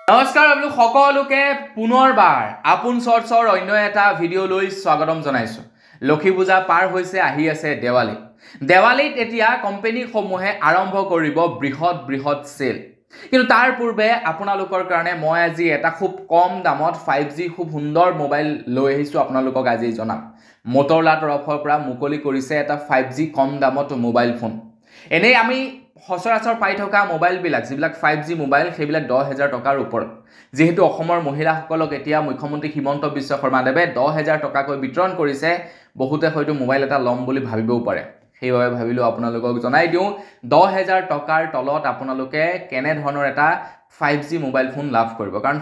নমস্কাৰ আপোনালোক সকলোকে পুনৰবাৰ আপোন চৰ্চৰ অন্য এটা ভিডিঅ' লৈ স্বাগতম জনাইছো। লক্ষী পূজা পাৰ হৈছে আহি আছে দেৱালী। দেৱালীত এতিয়া কোম্পানীসমূহে আৰম্ভ কৰিব বৃহৎ সেল। কিন্তু তাৰ পূৰ্বে আপোনালোকৰ কাৰণে মই আজি এটা খুব কম দামত 5G খুব সুন্দৰ মোবাইল লৈ আহিছো আপোনালোকক আজি জনাম। মটৰলা তৰফৰ পৰা মুকলি কৰিছে এটা 5G কম দামত মোবাইল ফোন। এনেই আমি সচৰাচৰ পাই থকা মোবাইলবিলাক যিবিলাক 5G মোবাইল সেইবিলাক 10,000 টকাৰ ওপৰত। যেহেতু অসমৰ মহিলাসকলক এতিয়া মুখ্যমন্ত্ৰী হিমন্ত বিশ্ব শৰ্মাদেৱে 10,000 টকাকৈ বিতৰণ কৰিছে, বহুতে হয়তো মোবাইল এটা ল'ম বুলি ভাবিবও পাৰে। সেইবাবে ভাবিলো আপোনালোকক জনাই দিওঁ 10,000 টকাৰ তলত আপোনালোকে কেনে ধৰণৰ এটা 5G মোবাইল ফোন লাভ কৰিব। কাৰণ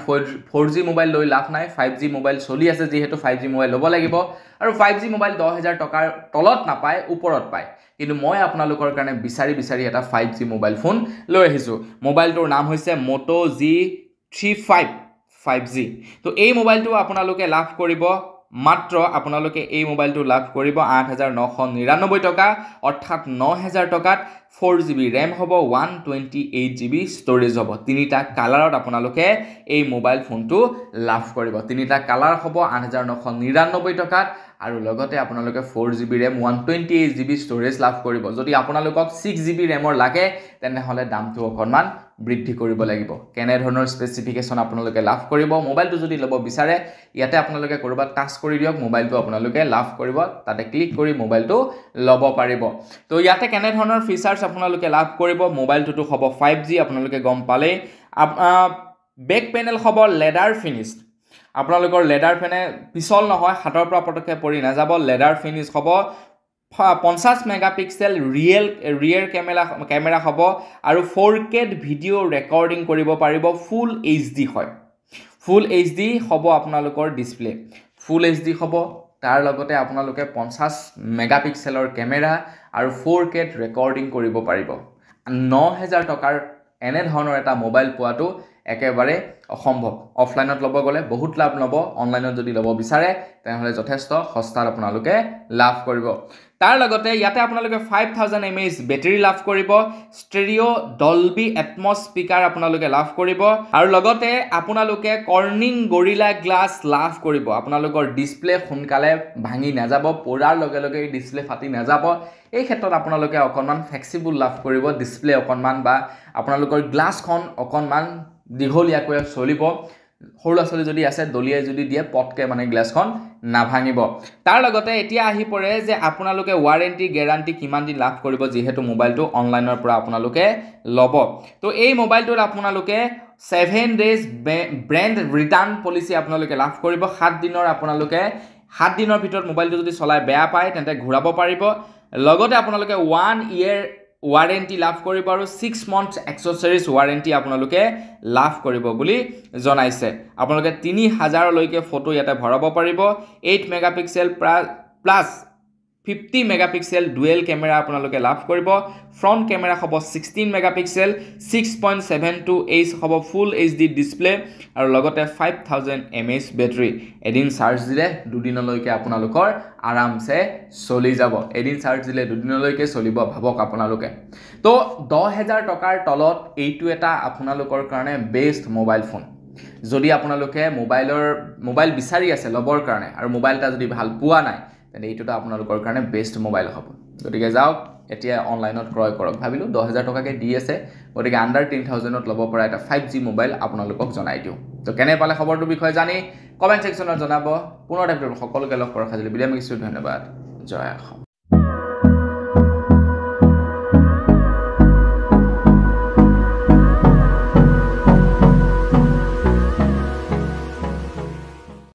4G মোবাইল লৈ লাভ নাই, 5G মোবাইল চলি আছে, যেহেতু 5G মোবাইল ল'ব লাগিব। আৰু 5G মোবাইল 10,000 টকাৰ তলত নাপায়, ওপৰত পায়। কিন্তু মই আপোনালোকৰ কাৰণে বিচাৰি এটা 5G মোবাইল ফোন লৈ আহিছোঁ। মোবাইলটোৰ নাম হৈছে Moto G35 5G। তো এই মোবাইলটো আপোনালোকে লাভ কৰিব মাত্ৰ আপোনালোকে এই মোবাইলটো লাভ কৰিব 8,999 টকা, অৰ্থাৎ 9,000 টকাত 4GB ৰেম হ'ব, 128GB ষ্ট'ৰেজ হ'ব। তিনিটা কালাৰত আপোনালোকে এই মোবাইল ফোনটো লাভ কৰিব। তিনিটা কালাৰ হ'ব 8,999 টকাত, আৰু লগতে আপোনালোকে 4GB ৰেম 128GB ষ্ট'ৰেজ লাভ কৰিব। যদি আপোনালোকক 6GB ৰেমৰ লাগে তেনেহ'লে দামটো অকণমান বৃদ্ধি কৰিব লাগিব। কেনে ধৰণৰ স্পেচিফিকেশ্যন আপোনালোকে লাভ কৰিব, মোবাইলটো যদি ল'ব বিচাৰে ইয়াতে আপোনালোকে ক'ৰবাত টাচ কৰি দিয়ক, মোবাইলটো আপোনালোকে লাভ কৰিব, তাতে ক্লিক কৰি মোবাইলটো ল'ব পাৰিব। তো ইয়াতে কেনে ধৰণৰ ফিচাৰ্ছ আপোনালোকে লাভ কৰিব, মোবাইলটোতো হ'ব 5G আপোনালোকে গম পালেই। বেক পেনেল হ'ব লেডাৰ ফিনিছ। আপোনালোকৰ লেডাৰ ফেনে পিছল নহয়, হাতৰ পৰা পটককৈ পৰি নাযাব। লেডাৰ ফিনিছ হ'ব, 50 মেগাপিক্সেল ৰিয়েৰ কেমেৰা হ'ব, আৰু 4K ভিডিঅ' ৰেকৰ্ডিং কৰিব পাৰিব। ফুল HD হয়, ফুল HD হ'ব আপোনালোকৰ ডিছপ্লে, ফুল HD হ'ব। তাৰ লগতে আপোনালোকে 50 মেগাপিক্সেলৰ কেমেৰা আৰু 4K ৰেকৰ্ডিং কৰিব পাৰিব। 9,000 টকাৰ এনেধৰণৰ এটা মোবাইল পোৱাটো একেবাৰে অসম্ভৱ। অফলাইনত ল'ব গ'লে বহুত লাভ ল'ব, অনলাইনত যদি ল'ব বিচাৰে তেনেহ'লে যথেষ্ট সস্তাত আপোনালোকে লাভ কৰিব। তাৰ লগতে ইয়াতে আপোনালোকে 5000 mAh বেটেৰী লাভ কৰিব, ষ্টেৰিঅ' ডলবি এটমছ স্পীকাৰ আপোনালোকে লাভ কৰিব, আৰু লগতে আপোনালোকে কৰ্ণিং গৰিলা গ্লাছ লাভ কৰিব। আপোনালোকৰ ডিছপ্লে সোনকালে ভাঙি নাযাব, পৰাৰ লগে লগে ডিছপ্লে ফাটি নাযাব। এই ক্ষেত্ৰত আপোনালোকে অকণমান ফ্লেক্সিবল লাভ কৰিব, ডিছপ্লে অকণমান বা আপোনালোকৰ গ্লাছখন অকণমান দীঘলীয়াকৈ চলিব। সৰু ল'ৰা ছোৱালী যদি আছে দলিয়াই যদি দিয়ে পটকৈ মানে গ্লাছখন নাভাঙিব। তাৰ লগতে এতিয়া আহি পৰে যে আপোনালোকে ৱাৰেণ্টি গেৰাণ্টি কিমান দিন লাভ কৰিব, যিহেতু মোবাইলটো অনলাইনৰ পৰা আপোনালোকে ল'ব। তো এই মোবাইলটোত আপোনালোকে 7 days ব্ৰেণ্ড ৰিটাৰ্ণ পলিচি আপোনালোকে লাভ কৰিব। 7 দিনৰ ভিতৰত মোবাইলটো যদি চলাই বেয়া পায় তেন্তে ঘূৰাব পাৰিব। লগতে আপোনালোকে 1 year ৱাৰেণ্টি লাভ কৰিব, আৰু 6 months এক্সেসৰিজ ৱাৰেণ্টি আপোনালোকে লাভ কৰিব বুলি জনাইছে। আপোনালোকে 3000লৈকে ফটো ইয়াতে ভৰাব পাৰিব। 8 megapixel plus 50 megapixel dual camera আপোনালোকে লাভ কৰিব। ফ্ৰণ্ট কেমেৰা হ'ব 16 মেগাপিক্সেল, 6.72" হ'ব ফুল HD ডিছপ্লে, আৰু লগতে 5000 mAh বেটাৰী। এদিন চাৰ্জ দিলে দুদিনলৈকে আপোনালোকৰ আৰামছে চলি যাব। এদিন চাৰ্জ দিলে দুদিনলৈকে চলিব, ভাবক আপোনালোকে। তো 10,000 টকাৰ তলত এইটো এটা আপোনালোকৰ কাৰণে বেষ্ট মোবাইল ফোন। যদি আপোনালোকে মোবাইল বিচাৰি আছে ল'বৰ কাৰণে, আৰু মোবাইল এটা যদি ভাল পোৱা নাই, তেন্তে এইটো আপোনালোকৰ কাৰণে বেষ্ট মোবাইল হ'ব। গতিকে যাওক এতিয়া অনলাইনত ক্ৰয় কৰক। ভাবিলোঁ 10,000 টকাকৈ দি আছে, গতিকে আণ্ডাৰ 10,000ত ল'ব পৰা এটা 5G মোবাইল আপোনালোকক জনাই দিওঁ। তো কেনে পালে খবৰটোৰ বিষয়ে জানি কমেণ্ট ছেকশ্যনত জনাব। পুনৰ সকলোকে লগ কৰাৰ সাজিলে বিদায় মাগিছোঁ। ধন্যবাদ। জয় অসম।